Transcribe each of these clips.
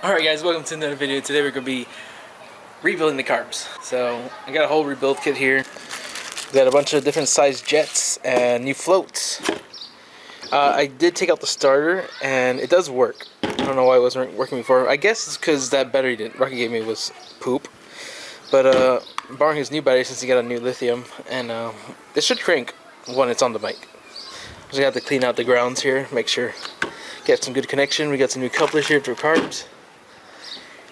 Alright guys, welcome to another video. Today we're going to be rebuilding the carbs. So I got a whole rebuild kit here. Got a bunch of different size jets and new floats. I did take out the starter and it does work. I don't know why it wasn't working before. I guess it's because that battery that Rocky gave me was poop. But I'm borrowing his new battery since he got a new lithium, and it should crank when it's on the bike. Just have to clean out the grounds here, make sure get some good connection. We got some new couplers here for carbs.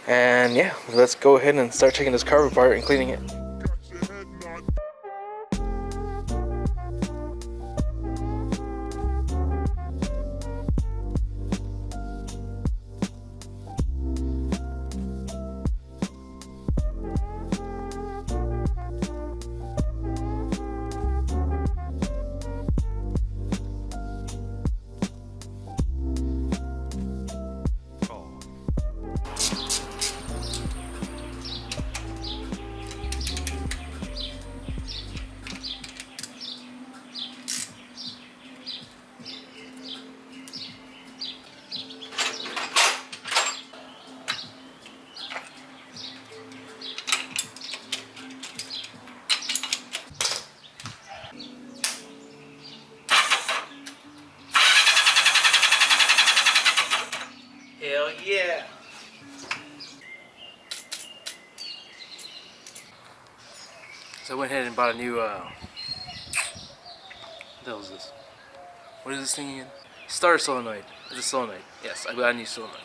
And yeah, let's go ahead and start taking this carb apart and cleaning it. Hell yeah! So I went ahead and bought a new, what the hell is this? What is this thing again? Starter solenoid. Is it solenoid? Yes, I got a new solenoid.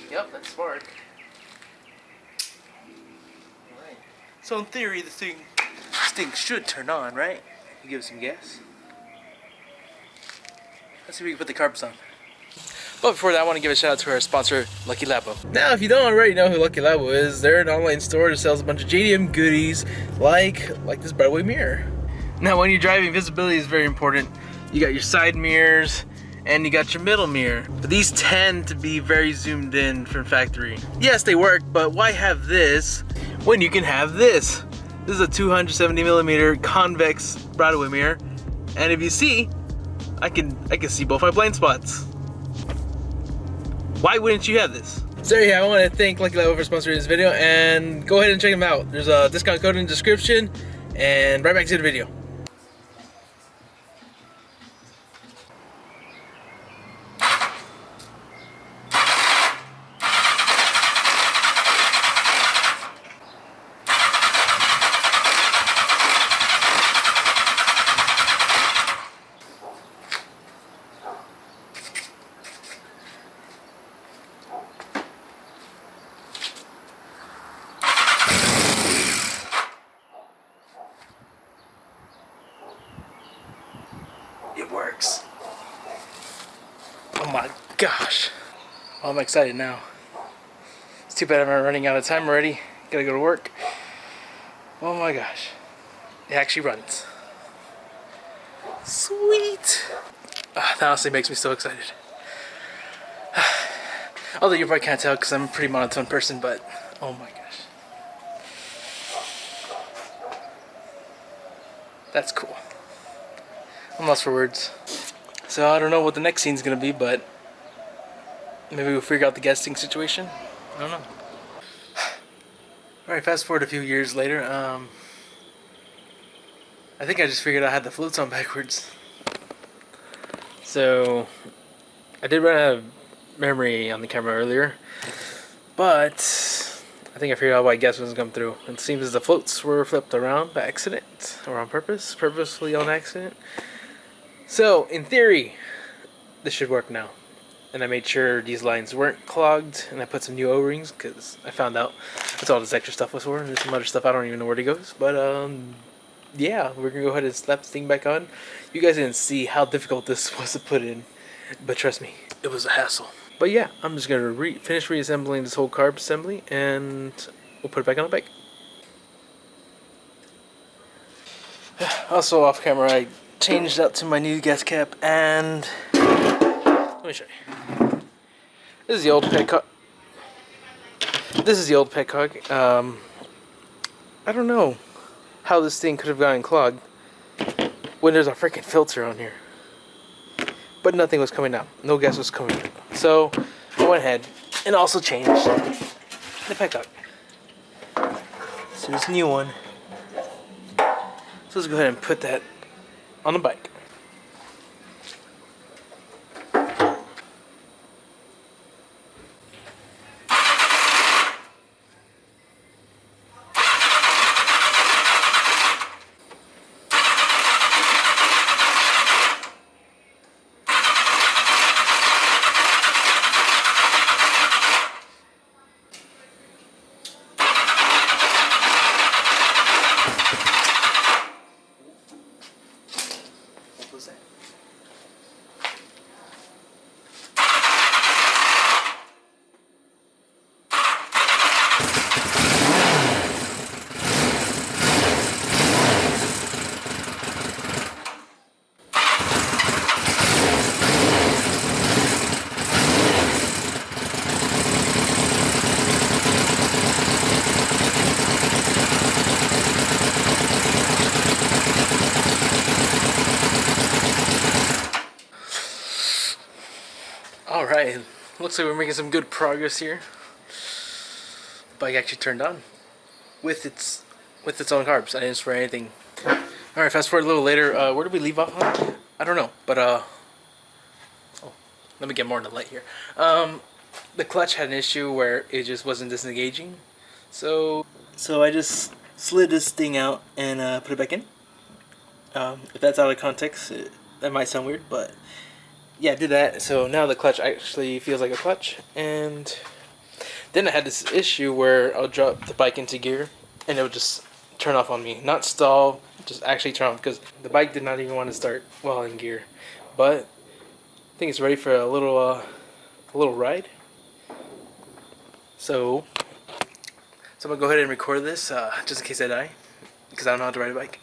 Yep, that's spark. Alright. So in theory, this thing should turn on, right? You give it some gas. Let's see if we can put the carbs on. But before that, I want to give a shout out to our sponsor, Lucky LABO. Now, if you don't already know who Lucky LABO is, they're an online store that sells a bunch of JDM goodies like this breadway mirror. Now, when you're driving, visibility is very important. You got your side mirrors, and you got your middle mirror. But these tend to be very zoomed in from factory. Yes, they work, but why have this when you can have this? This is a 270mm convex Broadway mirror, and if you see, I can see both my blind spots. Why wouldn't you have this? So yeah, I want to thank Lucky LABO for sponsoring this video, and go ahead and check them out. There's a discount code in the description, and right back to the video. It works. Oh my gosh. Well, I'm excited now. It's too bad I'm running out of time already. Gotta go to work. Oh my gosh. It actually runs. Sweet. That honestly makes me so excited. Although you probably can't tell because I'm a pretty monotone person, but oh my gosh. That's cool. I'm lost for words. So I don't know what the next scene's gonna be, but maybe we'll figure out the guesting situation. I don't know. Alright, fast forward a few years later. I think I just figured out I had the floats on backwards. So I did run out of memory on the camera earlier, but I think I figured out why gas wasn't coming through. It seems as the floats were flipped around by accident, or on purpose, purposefully on accident. So, in theory, this should work now. And I made sure these lines weren't clogged, and I put some new O-rings, because I found out that's all this extra stuff was for. There's some other stuff I don't even know where it goes. But, yeah, we're going to go ahead and slap this thing back on. You guys didn't see how difficult this was to put in, but trust me, it was a hassle. But yeah, I'm just going to finish reassembling this whole carb assembly, and we'll put it back on the bike. Also, off camera, I changed out to my new gas cap, and let me show you. This is the old head cut. This is the old petcock. I don't know how this thing could have gotten clogged when there's a freaking filter on here. But nothing was coming out. No gas was coming out. So I went ahead and also changed the petcock. So this new one. So let's go ahead and put that on the bike. Alright, looks like we're making some good progress here. Bike actually turned on with its own carbs. I didn't spray anything. Alright, fast forward a little later. Where did we leave off on? I don't know, but oh, let me get more in the light here. The clutch had an issue where it just wasn't disengaging. So I just slid this thing out and put it back in. If that's out of context, that might sound weird, but yeah, I did that. So now the clutch actually feels like a clutch. And then I had this issue where I'll drop the bike into gear and it would just turn off on me. Not stall, just actually turn off, because the bike did not even want to start while in gear. But I think it's ready for a little ride. So I'm gonna go ahead and record this just in case I die, because I don't know how to ride a bike.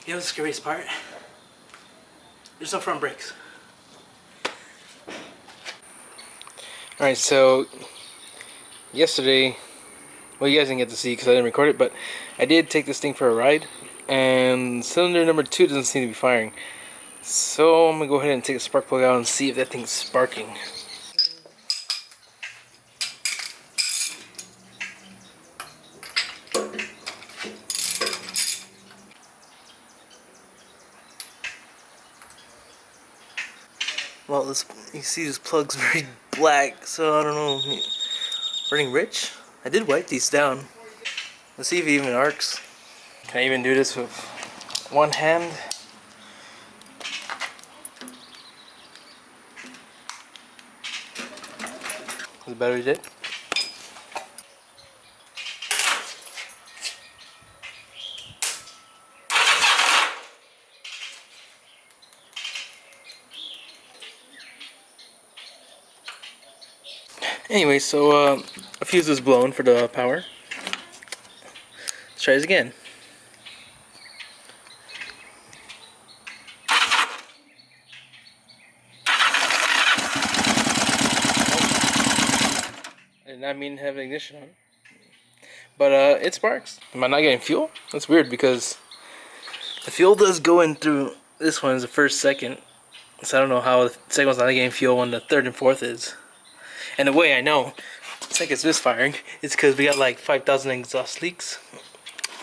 You know the scariest part? There's no front brakes. Alright, so yesterday, well, you guys didn't get to see because I didn't record it, but I did take this thing for a ride, and cylinder number 2 doesn't seem to be firing. So I'm gonna go ahead and take the spark plug out and see if that thing's sparking. Well, you see this plug's very black, so I don't know. Running rich? I did wipe these down. Let's see if it even arcs. Can I even do this with one hand? Is the battery dead? Anyway, so a fuse is blown for the power. Let's try this again. I did not mean to have ignition on. But it sparks. Am I not getting fuel? That's weird because the fuel does go in through this one is the first, second. So I don't know how the second one's not getting fuel when the third and fourth is. And the way I know the second's misfiring is because we got like 5,000 exhaust leaks.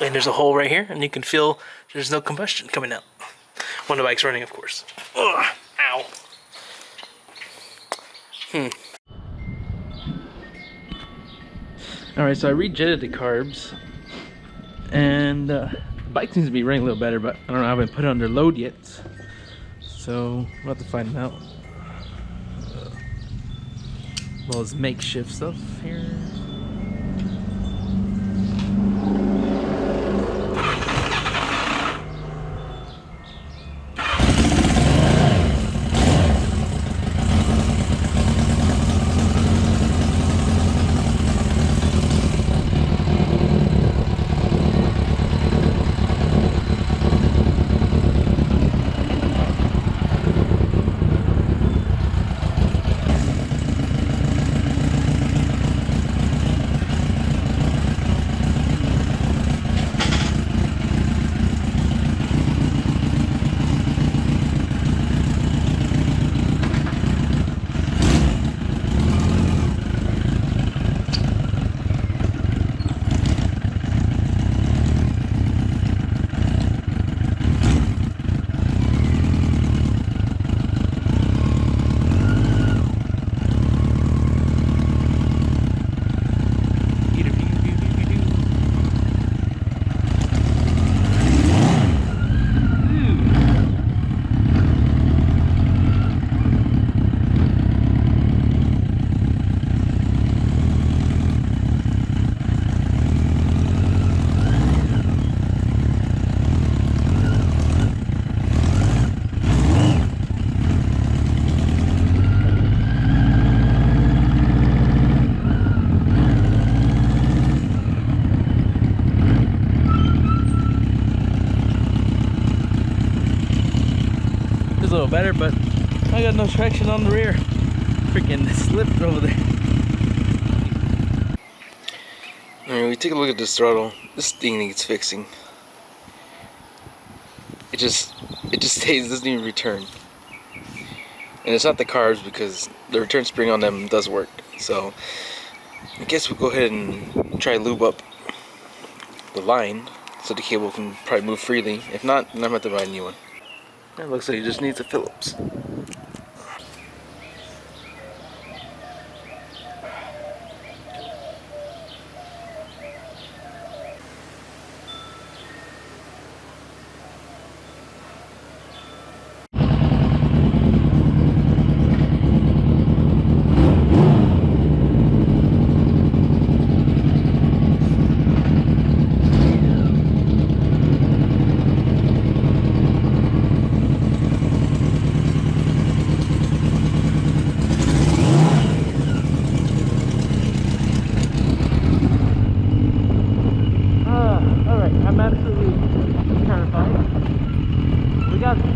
And there's a hole right here and you can feel there's no combustion coming out. When the bike's running, of course. Ugh, ow. Alright, so I rejetted the carbs, and the bike seems to be running a little better, but I don't know, I haven't put it under load yet, so we'll have to find out. Well, it's makeshift stuff here. A little better, but I got no traction on the rear. Freaking slipped over there. Alright, we take a look at this throttle. This thing needs fixing. It just stays, it doesn't even return. And it's not the carbs because the return spring on them does work. So I guess we'll go ahead and try lube up the line so the cable can probably move freely. If not, then I'm going to have to buy a new one. It looks like it just needs a Phillips. I'm absolutely terrified. We got this.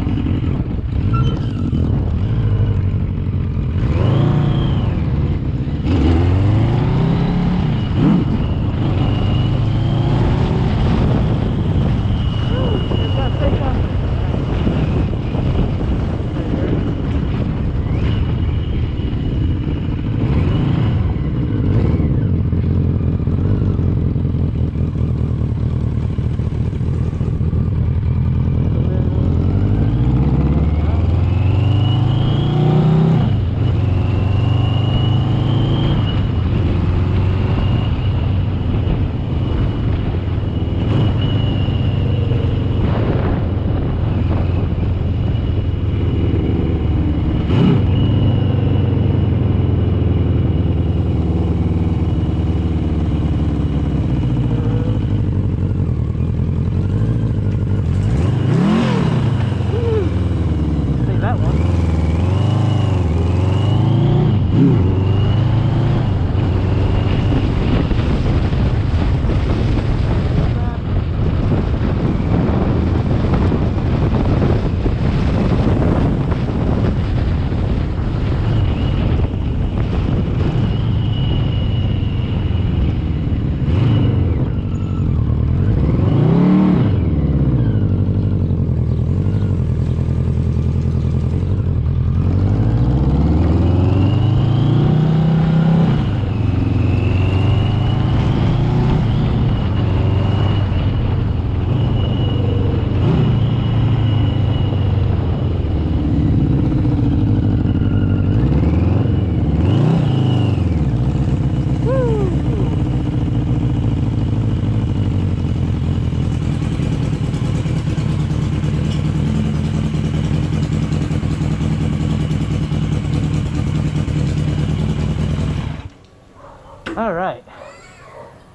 All right,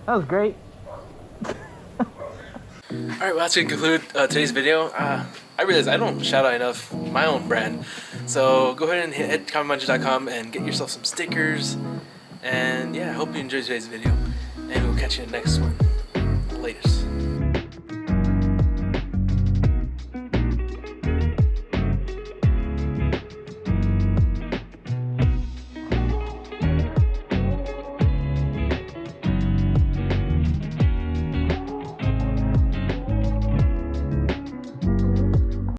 that was great. Alright, well that's going to conclude today's video. I realize I don't shout out enough my own brand. So go ahead and hit MANJI.com and get yourself some stickers. And yeah, I hope you enjoyed today's video. And we'll catch you in the next one. Latest.